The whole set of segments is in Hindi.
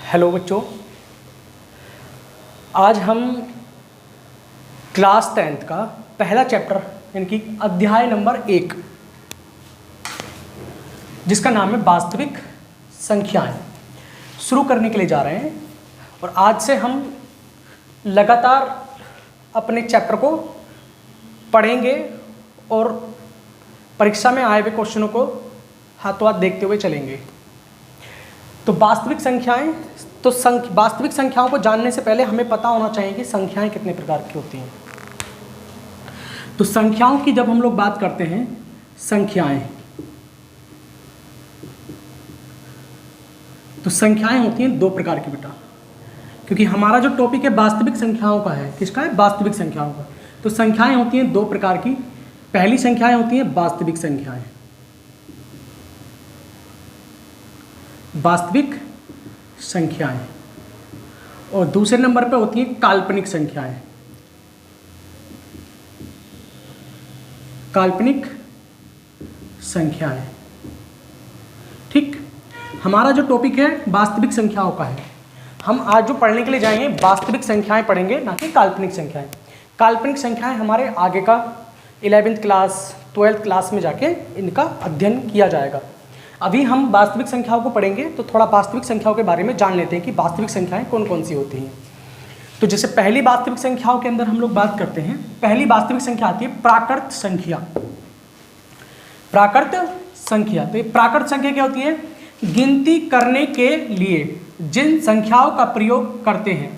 हेलो बच्चों, आज हम क्लास 10th का पहला चैप्टर यानी कि अध्याय नंबर 1 जिसका नाम है वास्तविक संख्याएं शुरू करने के लिए जा रहे हैं। और आज से हम लगातार अपने चैप्टर को पढ़ेंगे और परीक्षा में आए हुए क्वेश्चनों को हाथों हाथ देखते हुए चलेंगे। तो वास्तविक संख्याएं, तो वास्तविक संख्याओं को जानने से पहले हमें पता होना चाहिए कि संख्याएं कितने प्रकार की होती हैं। तो संख्याओं की जब हम लोग बात करते हैं, संख्याएं, तो संख्याएं होती हैं दो प्रकार की बेटा, क्योंकि हमारा जो टॉपिक है वास्तविक संख्याओं का है। किसका है? वास्तविक संख्याओं का। तो संख्याएं होती हैं दो प्रकार की। पहली संख्याएं होती हैं वास्तविक संख्याएं, वास्तविक संख्याएं, और दूसरे नंबर पे होती हैं काल्पनिक संख्याएं, काल्पनिक संख्याएं। ठीक, हमारा जो टॉपिक है वास्तविक संख्याओं का है। हम आज जो पढ़ने के लिए जाएंगे वास्तविक संख्याएं पढ़ेंगे, ना कि काल्पनिक संख्याएं। काल्पनिक संख्याएं हमारे आगे का 11th क्लास 12th क्लास में जाके इनका अध्ययन किया जाएगा। अभी हम वास्तविक संख्याओं को पढ़ेंगे, तो थोड़ा वास्तविक संख्याओं के बारे में जान लेते हैं कि वास्तविक संख्याएं कौन कौन सी होती हैं। तो जैसे पहली वास्तविक संख्याओं के अंदर हम लोग बात करते हैं, पहली वास्तविक संख्या आती है प्राकृत संख्या। प्राकृत संख्या, तो ये प्राकृत संख्या क्या होती है? गिनती करने के लिए जिन संख्याओं का प्रयोग करते हैं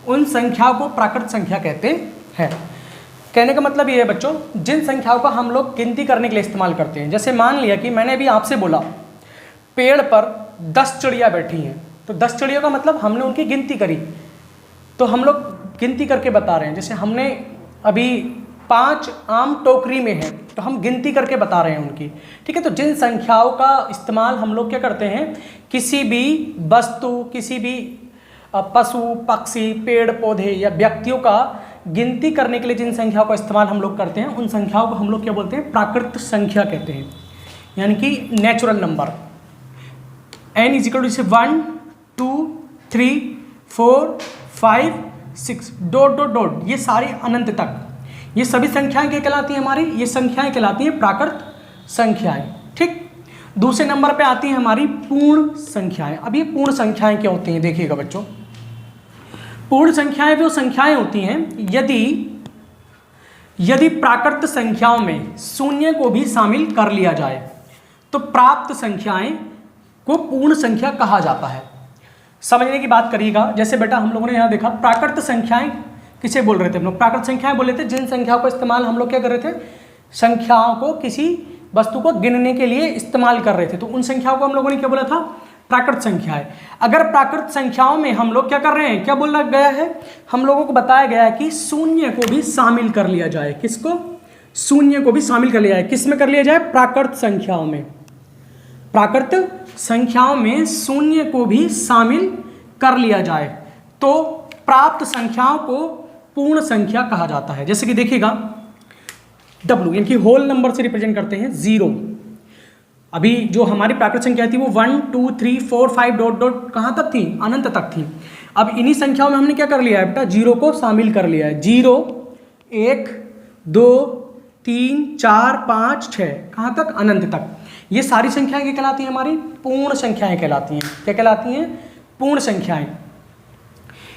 उन संख्याओं को प्राकृत संख्या कहते हैं। कहने का मतलब ये है बच्चों, जिन संख्याओं का हम लोग गिनती करने के लिए इस्तेमाल करते हैं। जैसे मान लिया कि मैंने अभी आपसे बोला पेड़ पर 10 चिड़िया बैठी हैं, तो 10 चिड़ियों का मतलब हमने उनकी गिनती करी, तो हम लोग गिनती करके बता रहे हैं। जैसे हमने अभी 5 आम टोकरी में है, तो हम गिनती करके बता रहे हैं उनकी। ठीक है, तो जिन संख्याओं का इस्तेमाल हम लोग क्या करते हैं, किसी भी वस्तु, किसी भी पशु पक्षी, पेड़ पौधे या व्यक्तियों का गिनती करने के लिए जिन संख्याओं का इस्तेमाल हम लोग करते हैं, उन संख्याओं को हम लोग क्या बोलते हैं? प्राकृत संख्या कहते हैं, यानी कि natural number. n is equal to 1 2 3 4 5 6 dot dot dot, ये सारी अनंत तक, ये सभी संख्याएं क्या कहलाती हैं? हमारी ये संख्याएं कहलाती हैं प्राकृत संख्याएं। ठीक, दूसरे नंबर पे आती हैं हमारी पूर्ण संख्याएं। अब ये पूर्ण संख्याएं क्या होती हैं? देखिएगा बच्चों, पूर्ण संख्याएं वो संख्याएं होती हैं यदि प्राकृत संख्याओं में शून्य को भी शामिल कर लिया जाए तो प्राप्त संख्याएं को पूर्ण संख्या कहा जाता है। समझने की बात करिएगा। जैसे बेटा हम लोगों ने यहाँ देखा प्राकृत संख्याएं किसे बोल रहे थे? हम लोग प्राकृत संख्याएं बोल रहे थे जिन संख्याओं का इस्तेमाल हम लोग क्या कर रहे थे? संख्याओं को, किसी वस्तु को गिनने के लिए इस्तेमाल कर रहे थे, तो उन संख्याओं को हम लोगों ने क्या बोला था? प्राकृत संख्याएं। अगर प्राकृत संख्याओं में हम लोग क्या कर रहे हैं, क्या बोला गया है? हम लोगों को बताया गया है कि शून्य को भी शामिल कर लिया जाए। किसको? शून्य को भी शामिल कर लिया जाए। किस में कर लिया जाए? प्राकृत संख्याओं में। प्राकृत संख्याओं में शून्य को भी शामिल कर लिया जाए तो प्राप्त संख्याओं को पूर्ण संख्या कहा जाता है। जैसे कि देखिएगा W यानी कि होल नंबर से रिप्रेजेंट करते हैं 0। अभी जो हमारी प्राकृत संख्या थी वो 1 2 3 4 5 डॉट डॉट कहाँ तक थी? अनंत तक थी। अब इन्हीं संख्याओं में हमने क्या कर लिया है बेटा? 0 को शामिल कर लिया है। 0 1 2 3 4 5 6 कहाँ तक? अनंत तक। ये सारी संख्याएं क्या कहलाती हैं? हमारी पूर्ण संख्याएं कहलाती हैं। क्या कहलाती हैं? पूर्ण संख्याएं।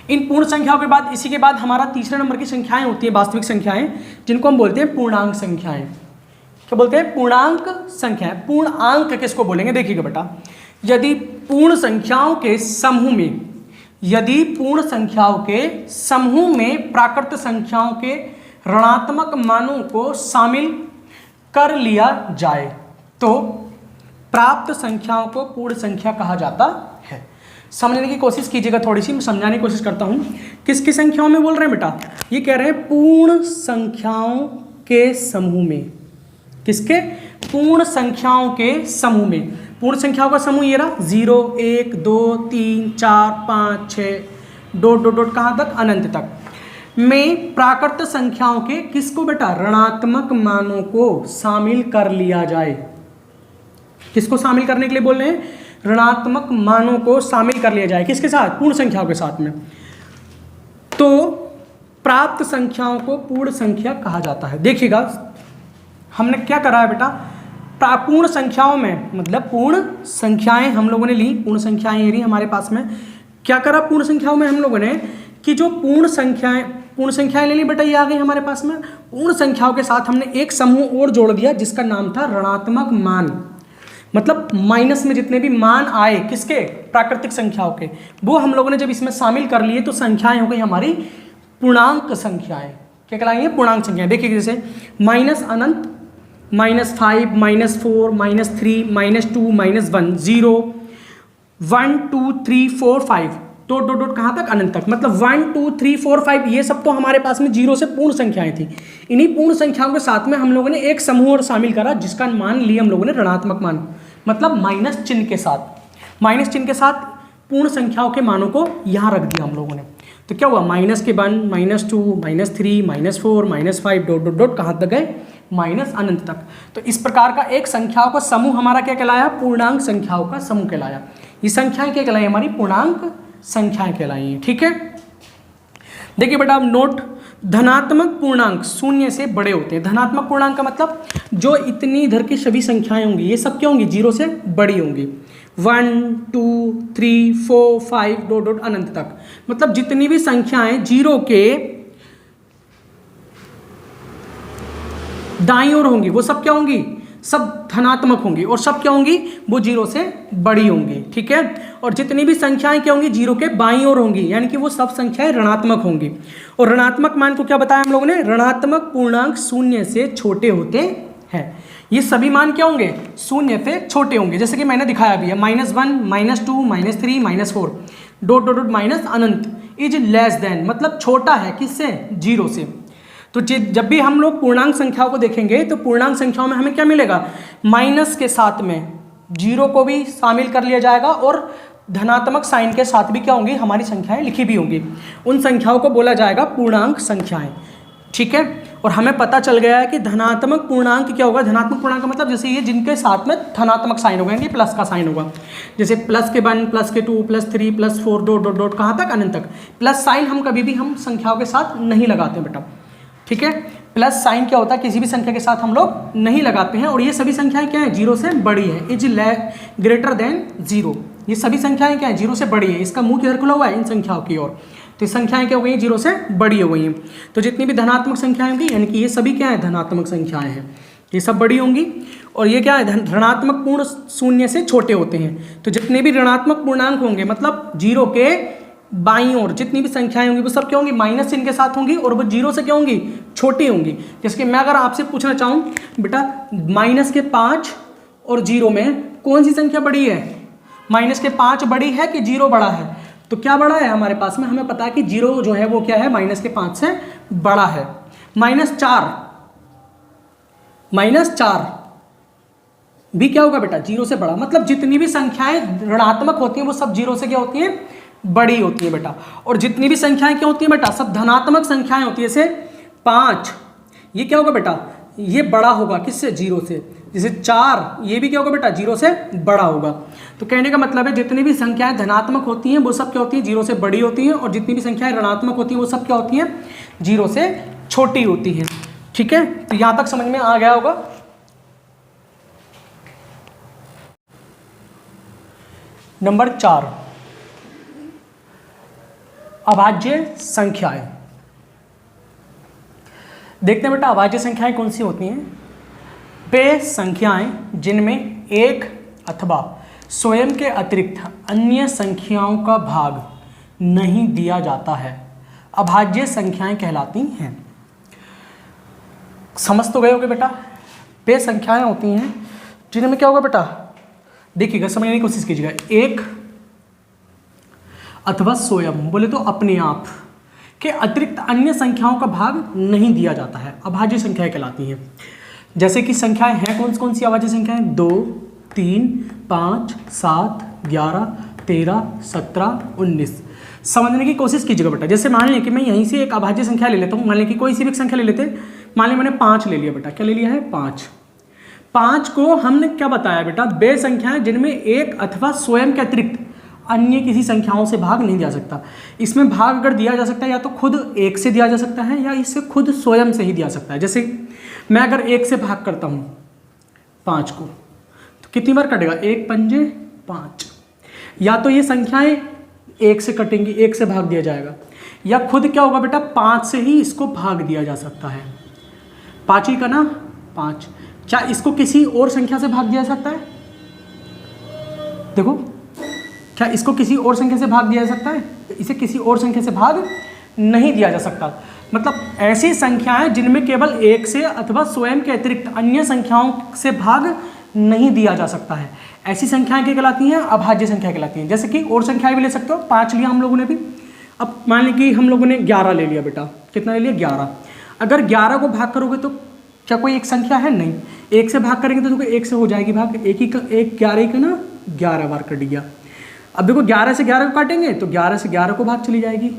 इन पूर्ण संख्याओं के बाद, इसी के बाद हमारा तीसरे नंबर की संख्याएं होती हैं वास्तविक संख्याएं, जिनको हम बोलते हैं पूर्णांक संख्याएं। क्या बोलते हैं? पूर्णांक संख्याएं। पूर्णांक किसको बोलेंगे? देखिएगा बेटा, यदि पूर्ण संख्याओं के समूह में प्राकृत संख्याओं के ऋणात्मक मानों को शामिल कर लिया जाए तो प्राप्त संख्याओं को पूर्ण संख्या कहा जाता है। समझने की कोशिश कीजिएगा, थोड़ी सी मैं समझाने की कोशिश करता हूं। किसकी संख्याओं में बोल रहे हैं बेटा? ये कह रहे हैं पूर्ण संख्याओं के समूह में। किसके? पूर्ण संख्याओं के समूह में। पूर्ण संख्याओं का समूह ये रहा 0 1 2 3 4 5 6 डॉट डॉट डॉट कहाँ तक? अनंत तक। में प्राकृत संख्याओं के किसको बेटा? ऋणात्मक मानों को शामिल कर लिया जाए। किसको शामिल करने के लिए बोल रहे हैं? ऋणात्मक मानों को शामिल कर लिया जाए, किसके साथ? पूर्ण संख्याओं के साथ में, तो प्राप्त संख्याओं को पूर्ण संख्या कहा जाता है। देखिएगा हमने क्या करा है बेटा, पूर्ण संख्याओं में मतलब पूर्ण संख्याएं हम लोगों ने ली, पूर्ण संख्याएं ये रही हमारे पास में। क्या करा पूर्ण संख्याओं में हम लोगों ने कि जो पूर्ण संख्याएं ले ली बेटा, ये आ गई हमारे पास में। पूर्ण संख्याओं के साथ हमने एक समूह और जोड़ दिया जिसका नाम था ऋणात्मक मान, मतलब माइनस में जितने भी मान आए किसके? प्राकृतिक संख्याओं के, वो हम लोगों ने जब इसमें शामिल कर लिए तो संख्याएं हो गई हमारी पूर्णांक संख्याएं। क्या कहलाएंगे? पूर्णांक संख्याएं। देखिए जैसे माइनस अनंत, -5, -4, -3, -2, -1, 0, 1, 2, 3, 4, 5, डॉट डॉट डॉट कहाँ तक? अनंत तक। मतलब 1, 2, 3, 4, 5 ये सब तो हमारे पास में 0 से पूर्ण संख्याएं थी। इन्हीं पूर्ण संख्याओं के साथ में हम लोगों ने एक समूह और शामिल करा जिसका मान लिया हम लोगों ने ऋणात्मक मान, मतलब माइनस चिन्ह के साथ। माइनस चिन्ह के साथ पूर्ण संख्याओं के मानों को यहाँ रख दिया हम लोगों ने। तो क्या हुआ? -1, -2, -3, -4, -5 डॉट डॉट डॉट कहाँ तक गए? माइनस अनंत तक। तो इस प्रकार का एक संख्याओं का समूह हमारा क्या कहलाया? पूर्णांक संख्याओं का समूह कहलाया। ये संख्याएं क्या कहलाई? हमारी पूर्णांक संख्याएं कहलाई हैं। ठीक है, देखिए बेटा अब नोट, धनात्मक पूर्णांक शून्य से बड़े होते हैं। धनात्मक पूर्णांक का मतलब जो इतनी इधर की सभी संख्याएं होंगी ये सब क्या होंगी? 0 से बड़ी होंगी। 1, 2, 3, 4, 5 डॉट डॉट अनंत तक, मतलब जितनी भी संख्याएं 0 के दाईं ओर होंगी वो सब क्या होंगी? सब धनात्मक होंगी। और सब क्या होंगी? वो 0 से बड़ी होंगी। ठीक है, और जितनी भी संख्याएं क्या होंगी? 0 के बाईं ओर होंगी, यानी कि वो सब संख्याएं ऋणात्मक होंगी। और ऋणात्मक मान को क्या बताया हम लोगों ने? ऋणात्मक पूर्णांक शून्य से छोटे होते हैं। ये सभी मान क्या होंगे? शून्य से छोटे होंगे, जैसे कि मैंने दिखाया भी है। -1, -2, -3, -4 dot dot dot minus Anant is less than, मतलब छोटा है किससे? 0 से। तो जब भी हम लोग पूर्णांक संख्याओं को देखेंगे तो पूर्णांक संख्याओं में हमें क्या मिलेगा? माइनस के साथ में 0 को भी शामिल कर लिया जाएगा और धनात्मक साइन के साथ भी क्या होंगी? हमारी संख्याएं लिखी भी होंगी। उन संख्याओं को बोला जाएगा पूर्णांक संख्याएं। ठीक है, और हमें पता चल गया है कि धनात्मक पूर्णांक क्या होगा? धनात्मक पूर्णांक का मतलब जैसे ये जिनके साथ में धनात्मक साइन होगा, यानी प्लस का साइन होगा, जैसे +1, +2, +3, +4 डॉट डॉट डॉट कहाँ तक? अनंत तक। प्लस साइन हम कभी भी हम संख्याओं के साथ नहीं लगाते बेटा। ठीक है, प्लस साइन क्या होता है? किसी भी संख्या के साथ हम लोग नहीं लगाते हैं। और ये सभी संख्याएं क्या है? 0 से बड़ी है, इज ग्रेटर देन 0। ये सभी संख्याएं क्या है? 0 से बड़ी है। इसका मुंह किधर खुला हुआ है? इन संख्याओं की ओर। तो ये संख्याएं क्या हो गई? 0 से बड़ी हो गई हैं। तो जितनी भी धनात्मक संख्याएं होंगी, यानी कि ये सभी क्या है? धनात्मक संख्याएं हैं, ये सब बड़ी होंगी। और ये क्या है? ऋणात्मक पूर्ण शून्य से छोटे होते हैं। तो जितने भी ऋणात्मक पूर्णांक होंगे, मतलब 0 के बाईं ओर जितनी भी संख्याएं होंगी वो सब क्या होंगी? माइनस चिन्ह के साथ होंगी और वो 0 से क्या होंगी? छोटी होंगी। जैसे कि मैं अगर आपसे पूछना चाहूँ बेटा, -5 और 0 में कौन सी संख्या बड़ी है? -5 बड़ी है कि 0 बड़ा है? तो क्या बड़ा है हमारे पास में? हमें पता है कि 0 जो है वो क्या है? -5 से बड़ा है। -4 भी क्या होगा बेटा? 0 से बड़ा। मतलब जितनी भी संख्याएं ऋणात्मक होती हैं वो सब 0 से क्या होती हैं? बड़ी होती है बेटा। और जितनी भी संख्याएं क्या होती हैं बेटा? सब धनात्मक संख्याएं होती है। जैसे 5 ये क्या होगा बेटा? ये बड़ा होगा किससे? 0 से। जैसे 4 ये भी क्या होगा बेटा? 0 से बड़ा होगा। तो कहने का मतलब है जितनी भी संख्याएं धनात्मक होती हैं वो सब क्या होती हैं? 0 से बड़ी होती हैं। और जितनी भी संख्याएं ऋणात्मक होती हैं वो सब क्या होती हैं? 0 से छोटी होती हैं। ठीक है, तो यहां तक समझ में आ गया होगा। नंबर 4, अभाज्य संख्याएं। देखते हैं बेटा अभाज्य संख्याएं कौन सी होती हैं। वे संख्याएं जिनमें एक अथवा स्वयं के अतिरिक्त अन्य संख्याओं का भाग नहीं दिया जाता है, अभाज्य संख्याएं कहलाती हैं। समझ तो गए होगे बेटा। वे संख्याएं होती हैं जिनमें क्या होगा बेटा? देखिएगा, समझने की कोशिश कीजिएगा। एक अथवा स्वयं बोले तो अपने आप के अतिरिक्त अन्य संख्याओं का भाग नहीं दिया जाता है, अभाज्य संख्याएं कहलाती हैं। जैसे कि संख्याएं हैं कौन सी अभाज्य संख्याएं? 2, 3, 5, 7, 11, 13, 17, 19। समझने की कोशिश कीजिएगा बेटा। जैसे मान लें कि मैं यहीं से एक अभाज्य संख्या ले लेता हूँ। मान लें कि कोई सी भी संख्या ले लेते हैं। मान लें मैंने 5 ले लिया बेटा। क्या ले लिया है? 5। 5 को हमने क्या बताया बेटा, वे संख्याएं जिनमें एक अथवा स्वयं के अतिरिक्त अन्य किसी संख्याओं से भाग नहीं दिया सकता। इसमें भाग अगर दिया जा सकता है या तो खुद एक से दिया जा सकता है या इससे खुद स्वयं से ही दिया सकता है। जैसे मैं अगर एक से भाग करता हूँ 5 को तो कितनी बार कटेगा, 1 पंजे 5। या तो ये संख्याएं एक से कटेंगी, एक से भाग दिया जाएगा, या खुद क्या होगा बेटा 5 से ही इसको भाग दिया जा सकता है। 5 ही का ना 5। क्या इसको किसी और संख्या से भाग दिया जा सकता है? देखो, क्या इसको किसी और संख्या से भाग दिया जा सकता है? इसे किसी और संख्या से भाग नहीं दिया जा सकता। मतलब ऐसी संख्याएं जिनमें केवल एक से अथवा स्वयं के अतिरिक्त अन्य संख्याओं से भाग नहीं दिया जा सकता है, ऐसी संख्याएं क्या कहलाती हैं? अभाज्य संख्या कहलाती हैं। जैसे कि और संख्याएं भी ले सकते हो, 5 लिया हम लोगों ने भी। अब मान लीजिए कि हम लोगों ने 11 ले लिया बेटा, कितना ले लिया 11। अगर 11 को भाग करोगे तो क्या कोई एक संख्या है? नहीं। एक से भाग करेंगे तो देखो एक से हो जाएगी भाग, एक 11 ही का ना 11 बार कट गया। अब देखो 11 से 11 को काटेंगे तो 11 से 11 को भाग चली जाएगी,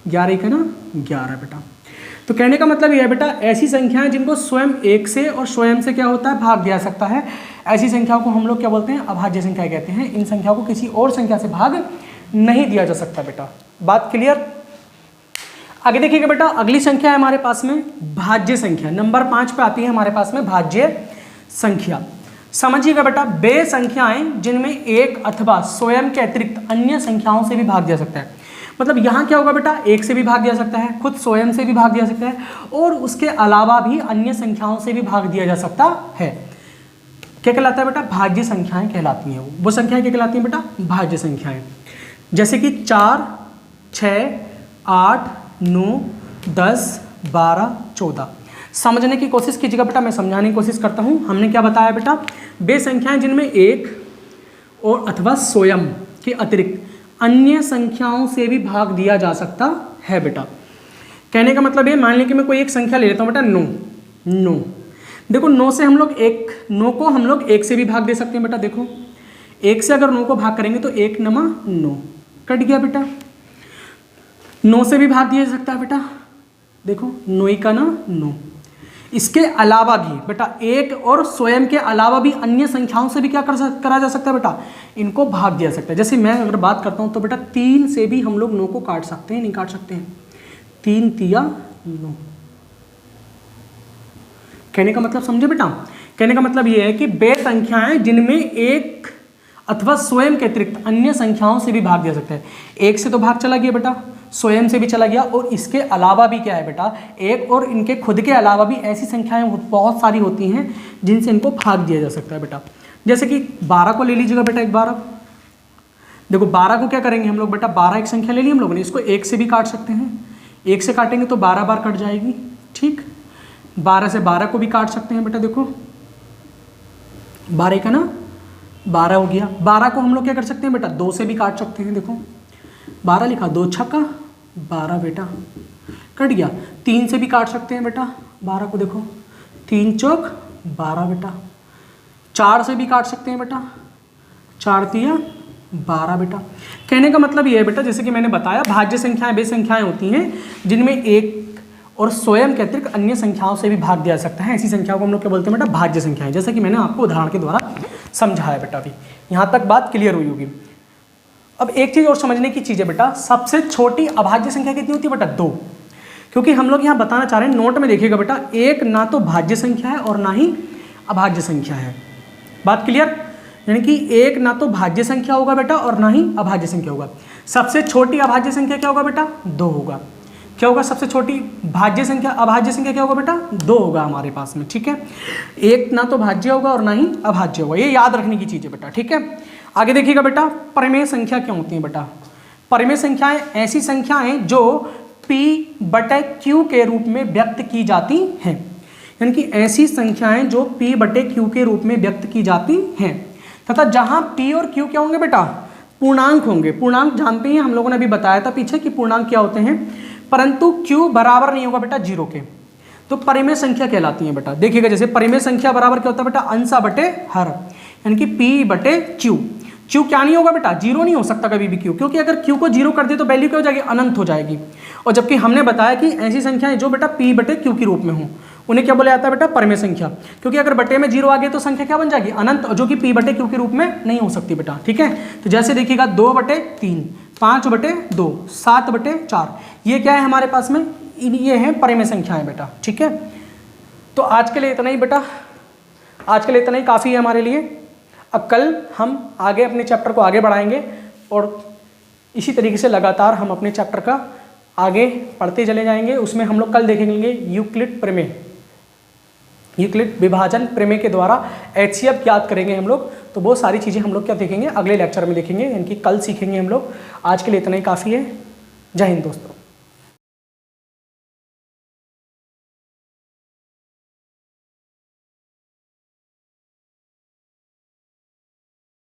11 ही का ना 11 बेटा। तो कहने का मतलब यह है बेटा, ऐसी संख्याएं जिनको स्वयं एक से और स्वयं से क्या होता है, भाग दिया सकता है, ऐसी संख्याओं को हम लोग क्या बोलते हैं? अभाज्य संख्या कहते हैं। इन संख्याओं को किसी और संख्या से भाग नहीं दिया जा सकता बेटा। बात क्लियर? आगे देखिएगा बेटा, अगली संख्या है हमारे पास में भाज्य संख्या। नंबर 5 पे आती है हमारे पास में भाज्य संख्या। समझिएगा बेटा, वे संख्याएं जिनमें एक अथवा स्वयं के अतिरिक्त अन्य संख्याओं से भी भाग दिया सकता है। मतलब यहाँ क्या होगा बेटा, एक से भी भाग दिया सकता है, खुद स्वयं से भी भाग दिया सकता है, और उसके अलावा भी अन्य संख्याओं से भी भाग दिया जा सकता है। क्या कहलाता है बेटा? भाज्य संख्याएं कहलाती हैं। वो संख्याएं क्या कहलाती हैं बेटा? भाज्य संख्याएं। जैसे कि 4, 6, 8, 9, 10, 12, 14। समझने की कोशिश कीजिएगा बेटा, मैं समझाने की कोशिश करता हूँ। हमने क्या बताया बेटा? वे संख्याएं जिनमें एक और अथवा स्वयं के अतिरिक्त अन्य संख्याओं से भी भाग दिया जा सकता है बेटा। कहने का मतलब ये, मान लीजिए कि मैं कोई एक संख्या ले लेता हूँ बेटा 9। देखो 9 से हम लोग 9 को हम लोग 1 से भी भाग दे सकते हैं बेटा। देखो 1 से अगर 9 को भाग करेंगे तो 1 नमा 9 कट गया बेटा। 9 से भी भाग दिया जा सकता है बेटा। देखो 9 का ना 9। इसके अलावा भी बेटा, एक और स्वयं के अलावा भी अन्य संख्याओं से भी क्या करा जा सकता है बेटा? इनको भाग दिया सकता है। जैसे मैं अगर बात करता हूं तो बेटा 3 से भी हम लोग 9 को काट सकते हैं, नहीं काट सकते हैं? 3 तिया 9। कहने का मतलब समझे बेटा? कहने का मतलब यह है कि वे संख्याएं जिनमें एक अथवा स्वयं के अतिरिक्त अन्य संख्याओं से भी भाग दिया सकता है। एक से तो भाग चला गया बेटा, स्वयं से भी चला गया, और इसके अलावा भी क्या है बेटा, एक और इनके खुद के अलावा भी ऐसी संख्याएं बहुत सारी होती हैं जिनसे इनको भाग दिया जा सकता है बेटा। जैसे कि 12 को ले लीजिएगा बेटा एक बार। देखो 12 को क्या करेंगे हम लोग बेटा, 12 एक संख्या ले ली हम लोगों ने, इसको 1 से भी काट सकते हैं। 1 से काटेंगे तो 12 बार कट जाएगी, ठीक। 12 से 12 को भी काट सकते हैं बेटा। देखो 12 का ना 12 हो गया। 12 को हम लोग क्या कर सकते हैं बेटा, 2 से भी काट सकते हैं। देखो 12 लिखा, 2 छक्का 12 बेटा, कट गया। 3 से भी काट सकते हैं बेटा 12 को। देखो 3 चौक 12 बेटा। 4 से भी काट सकते हैं बेटा, 4 तिया 12 बेटा। कहने का मतलब ये है बेटा, जैसे कि मैंने बताया, भाज्य संख्याएं वे संख्याएं होती हैं जिनमें एक और स्वयं के अतिरिक्त अन्य संख्याओं से भी भाग दिया जा सकता है। ऐसी संख्याओं को हम लोग क्या बोलते हैं बेटा, भाज्य संख्याएं। जैसे कि मैंने आपको उदाहरण के द्वारा समझाया बेटा। अभी यहाँ तक बात क्लियर हुई होगी। अब एक चीज़ और समझने की चीज़ है बेटा, सबसे छोटी अभाज्य संख्या कितनी होती है बेटा, 2। क्योंकि हम लोग यहाँ बताना चाह रहे हैं, नोट में देखिएगा बेटा, एक ना तो भाज्य संख्या है और ना ही अभाज्य संख्या है। बात क्लियर? यानी कि एक ना तो भाज्य संख्या होगा बेटा और ना ही अभाज्य संख्या होगा। सबसे छोटी अभाज्य संख्या क्या होगा बेटा, 2 होगा। क्या होगा सबसे छोटी भाज्य संख्या? अभाज्य संख्या क्या होगा बेटा, 2 होगा हमारे पास में, ठीक है। एक ना तो भाज्य होगा और ना ही अभाज्य होगा, ये याद रखने की चीज़ है बेटा, ठीक है। आगे देखिएगा बेटा, परिमेय संख्या क्या होती है बेटा? परिमेय संख्याएं ऐसी संख्याएं जो P/Q के रूप में व्यक्त की जाती हैं। यानी कि ऐसी संख्याएं जो P/Q के रूप में व्यक्त की जाती हैं, तथा जहां P और Q क्या होंगे बेटा, पूर्णांक होंगे। पूर्णांक जानते हैं, हम लोगों ने अभी बताया था पीछे कि पूर्णांक क्या होते हैं, परंतु Q बराबर नहीं होगा बेटा 0 के, तो परिमेय संख्या कहलाती है बेटा। देखिएगा जैसे परिमेय संख्या बराबर क्या होता है बेटा, अंशा बटे हर, यानी कि P/Q। Q क्या नहीं होगा बेटा, 0 नहीं हो सकता कभी भी Q, क्योंकि अगर Q को 0 कर दे तो वैल्यू क्या हो जाएगी, अनंत हो जाएगी। और जबकि हमने बताया कि ऐसी संख्याएं जो बेटा P/Q के रूप में हो उन्हें क्या बोला जाता है बेटा? परिमेय संख्या। क्योंकि अगर बटे में 0 आ गया तो संख्या क्या बन जाएगी? अनंत, जो कि p बटे q के रूप में नहीं हो सकती बेटा। ठीक है, तो जैसे देखिएगा 2/3, 5/2, 7/4, ये क्या है हमारे पास में? ये है परिमेय संख्याएं बेटा। ठीक है, तो आज के लिए इतना ही बेटा, आज के लिए इतना ही काफ़ी है हमारे लिए। अब कल हम आगे अपने चैप्टर को आगे बढ़ाएंगे और इसी तरीके से लगातार हम अपने चैप्टर का आगे पढ़ते चले जाएंगे। उसमें हम लोग कल देखेंगे यूक्लिड प्रमेय, यूक्लिड विभाजन प्रमेय के द्वारा HCF याद करेंगे हम लोग। तो वो सारी चीज़ें हम लोग क्या देखेंगे? अगले लेक्चर में देखेंगे, यानी कि कल सीखेंगे हम लोग। आज के लिए इतना ही काफ़ी है। जय हिंद दोस्तों।